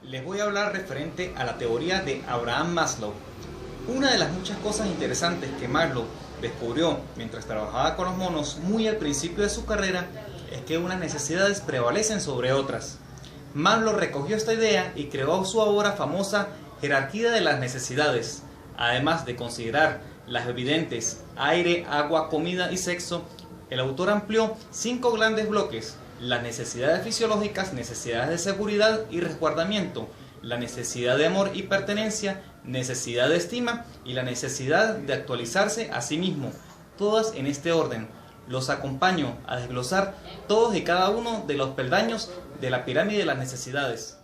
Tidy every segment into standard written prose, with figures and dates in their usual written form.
Les voy a hablar referente a la teoría de Abraham Maslow. Una de las muchas cosas interesantes que Maslow descubrió mientras trabajaba con los monos muy al principio de su carrera es que unas necesidades prevalecen sobre otras. Maslow recogió esta idea y creó su ahora famosa jerarquía de las necesidades. Además de considerar las evidentes aire, agua, comida y sexo, el autor amplió 5 grandes bloques: las necesidades fisiológicas, necesidades de seguridad y resguardamiento, la necesidad de amor y pertenencia, necesidad de estima y la necesidad de actualizarse a sí mismo, todas en este orden. Los acompaño a desglosar todos y cada uno de los peldaños de la pirámide de las necesidades.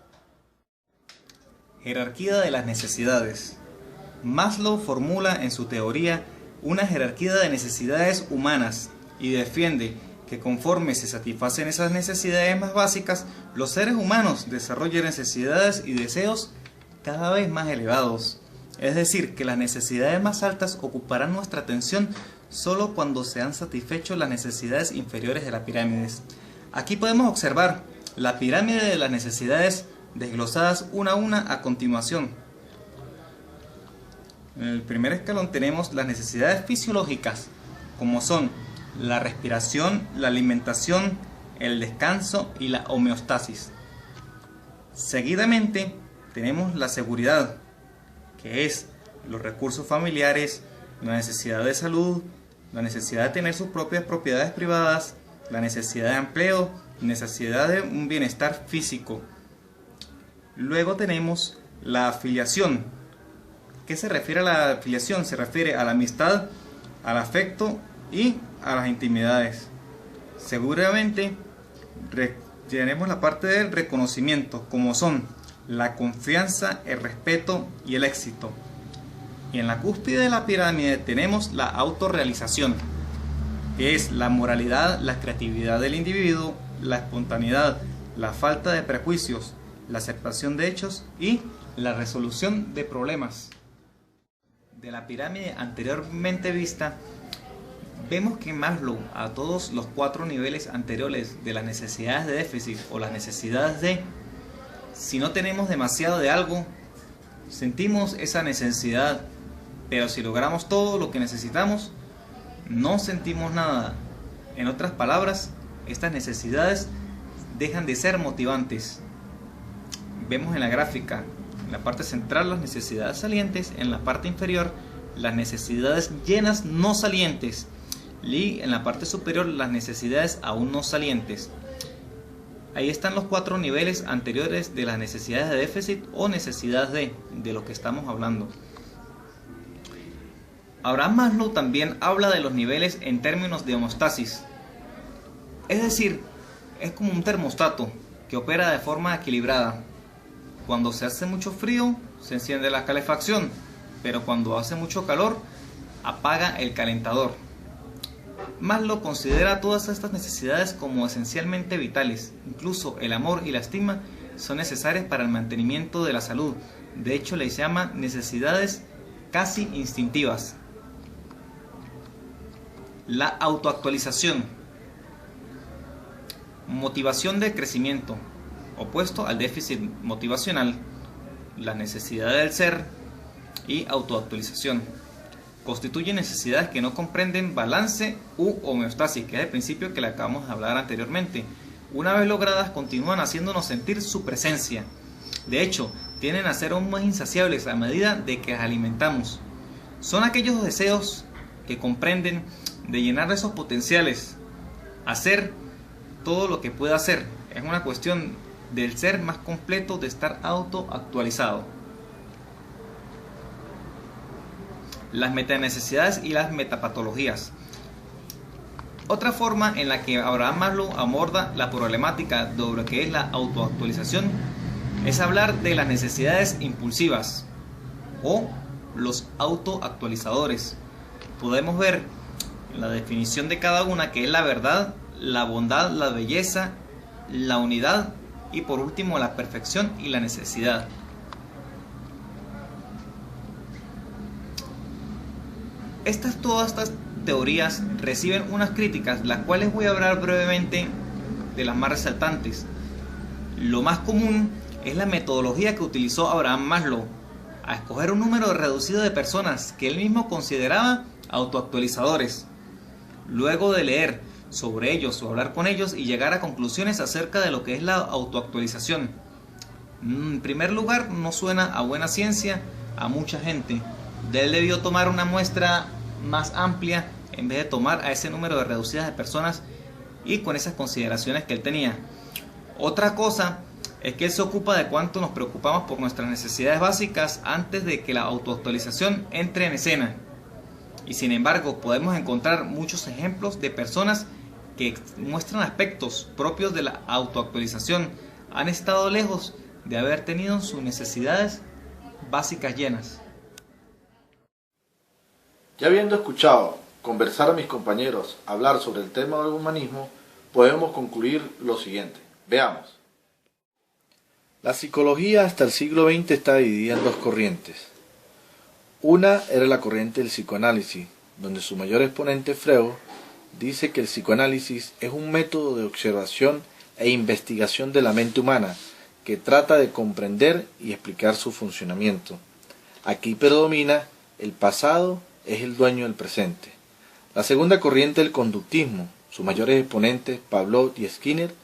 Jerarquía de las necesidades. Maslow formula en su teoría una jerarquía de necesidades humanas y defiende que conforme se satisfacen esas necesidades más básicas, los seres humanos desarrollan necesidades y deseos cada vez más elevados. Es decir, que las necesidades más altas ocuparán nuestra atención solo cuando se han satisfecho las necesidades inferiores de la pirámide. Aquí podemos observar la pirámide de las necesidades desglosadas una a una a continuación. En el primer escalón tenemos las necesidades fisiológicas, como son la respiración, la alimentación, el descanso y la homeostasis. Seguidamente tenemos la seguridad, que es los recursos familiares, la necesidad de salud, la necesidad de tener sus propias propiedades privadas, la necesidad de empleo, necesidad de un bienestar físico. Luego tenemos la afiliación. ¿Qué se refiere a la afiliación? Se refiere a la amistad, al afecto y a las intimidades. Seguramente tenemos la parte del reconocimiento, como son la confianza, el respeto y el éxito. Y en la cúspide de la pirámide tenemos la autorrealización, que es la moralidad, la creatividad del individuo, la espontaneidad, la falta de prejuicios, la aceptación de hechos y la resolución de problemas. De la pirámide anteriormente vista, vemos que Maslow, a todos los 4 niveles anteriores de las necesidades de déficit o las necesidades de, si no tenemos demasiado de algo, sentimos esa necesidad, pero si logramos todo lo que necesitamos, no sentimos nada. En otras palabras, estas necesidades dejan de ser motivantes. Vemos en la gráfica, en la parte central las necesidades salientes, en la parte inferior las necesidades llenas no salientes y en la parte superior las necesidades aún no salientes. Ahí están los 4 niveles anteriores de las necesidades de déficit o necesidades de lo que estamos hablando. Abraham Maslow también habla de los niveles en términos de homeostasis. Es decir, es como un termostato que opera de forma equilibrada. Cuando se hace mucho frío, se enciende la calefacción, pero cuando hace mucho calor, apaga el calentador. Maslow considera todas estas necesidades como esencialmente vitales. Incluso el amor y la estima son necesarias para el mantenimiento de la salud. De hecho, les llama necesidades casi instintivas. La autoactualización. Motivación de crecimiento, opuesto al déficit motivacional, la necesidad del ser y autoactualización. Constituyen necesidades que no comprenden balance u homeostasis, que es el principio que le acabamos de hablar anteriormente. Una vez logradas, continúan haciéndonos sentir su presencia. De hecho, tienden a ser aún más insaciables a medida de que las alimentamos. Son aquellos deseos que comprenden de llenar esos potenciales, hacer todo lo que pueda hacer. Es una cuestión del ser más completo, de estar autoactualizado. Las metanecesidades y las metapatologías. Otra forma en la que Abraham Maslow aborda la problemática de lo que es la autoactualización es hablar de las necesidades impulsivas o los autoactualizadores. Podemos ver la definición de cada una, que es la verdad, la bondad, la belleza, la unidad y por último la perfección y la necesidad. Todas estas teorías reciben unas críticas, las cuales voy a hablar brevemente de las más resaltantes. Lo más común es la metodología que utilizó Abraham Maslow, a escoger un número reducido de personas que él mismo consideraba autoactualizadores. Luego de leer sobre ellos o hablar con ellos y llegar a conclusiones acerca de lo que es la autoactualización. En primer lugar, no suena a buena ciencia a mucha gente. Él debió tomar una muestra más amplia en vez de tomar a ese número de reducidas de personas y con esas consideraciones que él tenía. Otra cosa es que él se ocupa de cuánto nos preocupamos por nuestras necesidades básicas antes de que la autoactualización entre en escena. Y sin embargo, podemos encontrar muchos ejemplos de personas que muestran aspectos propios de la autoactualización. Han estado lejos de haber tenido sus necesidades básicas llenas. Ya habiendo escuchado conversar a mis compañeros hablar sobre el tema del humanismo, podemos concluir lo siguiente. Veamos. La psicología hasta el siglo XX está dividida en dos corrientes. Una era la corriente del psicoanálisis, donde su mayor exponente, Freud, dice que el psicoanálisis es un método de observación e investigación de la mente humana que trata de comprender y explicar su funcionamiento. Aquí predomina el pasado es el dueño del presente. La segunda corriente, el conductismo, sus mayores exponentes, Pavlov y Skinner.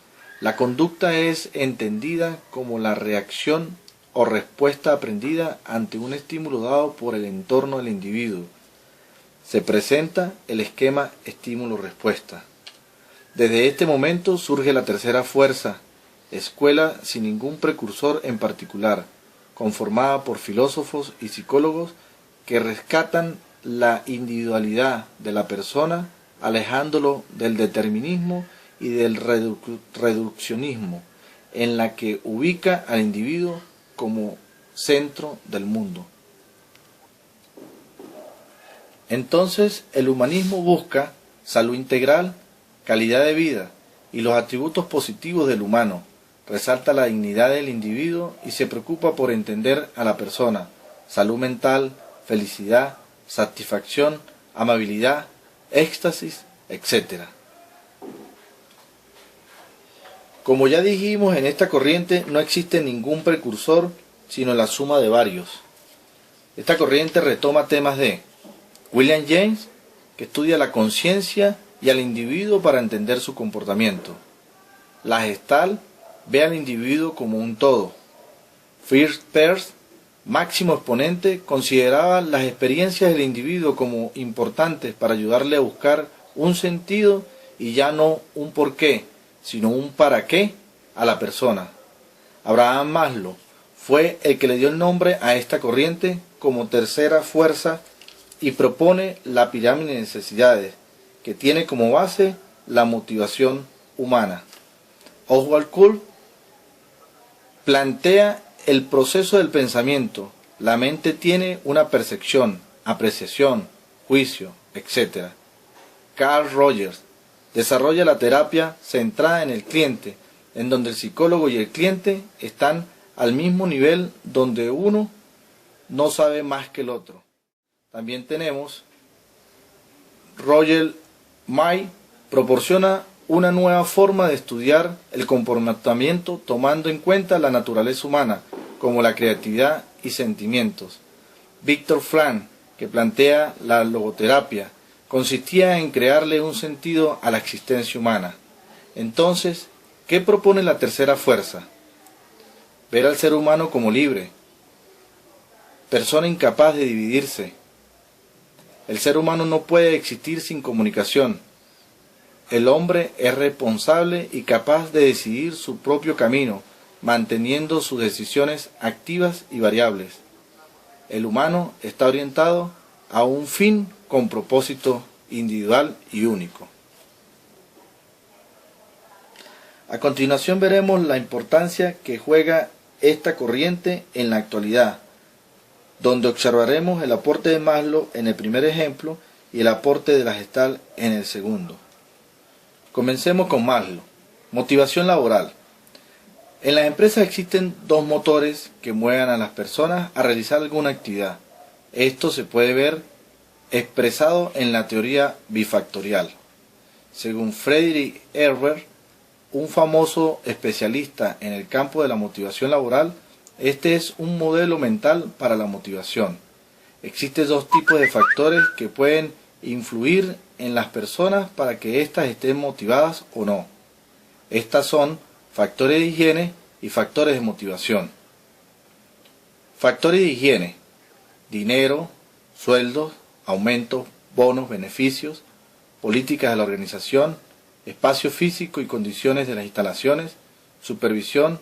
La conducta es entendida como la reacción o respuesta aprendida ante un estímulo dado por el entorno del individuo. Se presenta el esquema estímulo-respuesta. Desde este momento surge la tercera fuerza, escuela sin ningún precursor en particular, conformada por filósofos y psicólogos que rescatan la individualidad de la persona, alejándolo del determinismo y del reduccionismo, en la que ubica al individuo como centro del mundo. Entonces, el humanismo busca salud integral, calidad de vida y los atributos positivos del humano, resalta la dignidad del individuo y se preocupa por entender a la persona, salud mental, felicidad, satisfacción, amabilidad, éxtasis, etc. Como ya dijimos, en esta corriente no existe ningún precursor, sino la suma de varios. Esta corriente retoma temas de William James, que estudia la conciencia y al individuo para entender su comportamiento. La Gestalt ve al individuo como un todo. Fritz Perls, máximo exponente, consideraba las experiencias del individuo como importantes para ayudarle a buscar un sentido y ya no un porqué, sino un para qué a la persona. Abraham Maslow fue el que le dio el nombre a esta corriente como tercera fuerza y propone la pirámide de necesidades, que tiene como base la motivación humana. Oswald Kuhl plantea el proceso del pensamiento. La mente tiene una percepción, apreciación, juicio, etc. Carl Rogers desarrolla la terapia centrada en el cliente, en donde el psicólogo y el cliente están al mismo nivel, donde uno no sabe más que el otro. También tenemos Roger May proporciona una nueva forma de estudiar el comportamiento tomando en cuenta la naturaleza humana, como la creatividad y sentimientos. Viktor Frankl, que plantea la logoterapia, consistía en crearle un sentido a la existencia humana. Entonces, ¿qué propone la tercera fuerza? Ver al ser humano como libre, persona incapaz de dividirse. El ser humano no puede existir sin comunicación. El hombre es responsable y capaz de decidir su propio camino, manteniendo sus decisiones activas y variables. El humano está orientado a un fin con propósito individual y único. A continuación veremos la importancia que juega esta corriente en la actualidad, donde observaremos el aporte de Maslow en el primer ejemplo y el aporte de la Gestalt en el segundo. Comencemos con Maslow. Motivación laboral. En las empresas existen dos motores que mueven a las personas a realizar alguna actividad. Esto se puede ver expresado en la teoría bifactorial. Según Friedrich Ebert, un famoso especialista en el campo de la motivación laboral, este es un modelo mental para la motivación. Existen dos tipos de factores que pueden influir en las personas para que éstas estén motivadas o no. Estas son factores de higiene y factores de motivación. Factores de higiene: dinero, sueldos, aumentos, bonos, beneficios, políticas de la organización, espacio físico y condiciones de las instalaciones, supervisión,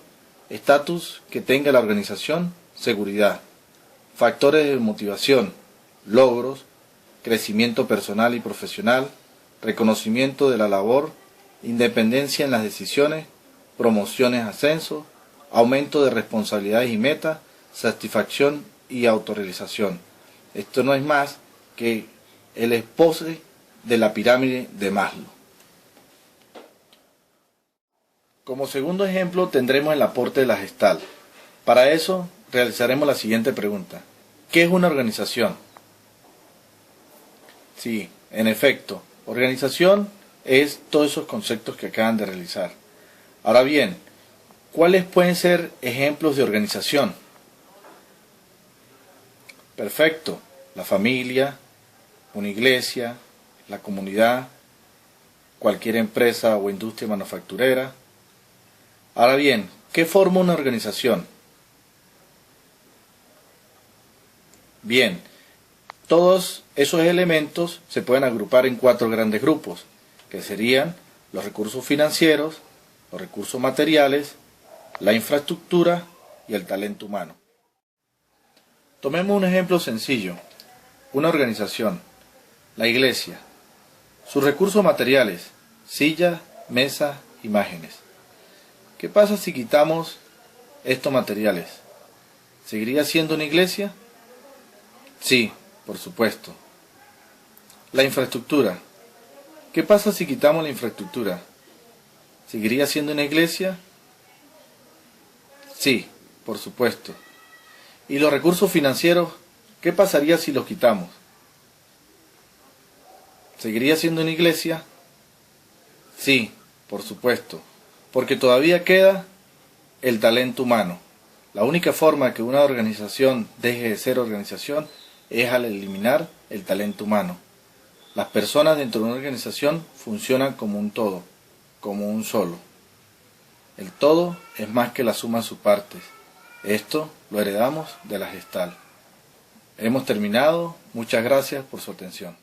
estatus que tenga la organización, seguridad. Factores de motivación: logros, crecimiento personal y profesional, reconocimiento de la labor, independencia en las decisiones, promociones, ascensos, aumento de responsabilidades y metas, satisfacción y autorrealización. Esto no es más que el esposo de la pirámide de Maslow. Como segundo ejemplo tendremos el aporte de la Gestalt. Para eso realizaremos la siguiente pregunta: ¿qué es una organización? Sí, en efecto, organización es todos esos conceptos que acaban de realizar. Ahora bien, ¿cuáles pueden ser ejemplos de organización? Perfecto, la familia, una iglesia, la comunidad, cualquier empresa o industria manufacturera. Ahora bien, ¿qué forma una organización? Bien, todos esos elementos se pueden agrupar en 4 grandes grupos, que serían los recursos financieros, los recursos materiales, la infraestructura y el talento humano. Tomemos un ejemplo sencillo: una organización, la iglesia. Sus recursos materiales: sillas, mesas, imágenes. ¿Qué pasa si quitamos estos materiales? ¿Seguiría siendo una iglesia? Sí, por supuesto. La infraestructura. ¿Qué pasa si quitamos la infraestructura? ¿Seguiría siendo una iglesia? Sí, por supuesto. ¿Y los recursos financieros? ¿Qué pasaría si los quitamos? ¿Seguiría siendo una iglesia? Sí, por supuesto, porque todavía queda el talento humano. La única forma que una organización deje de ser organización es al eliminar el talento humano. Las personas dentro de una organización funcionan como un todo, como un solo. El todo es más que la suma de sus partes. Esto lo heredamos de la Gestalt. Hemos terminado. Muchas gracias por su atención.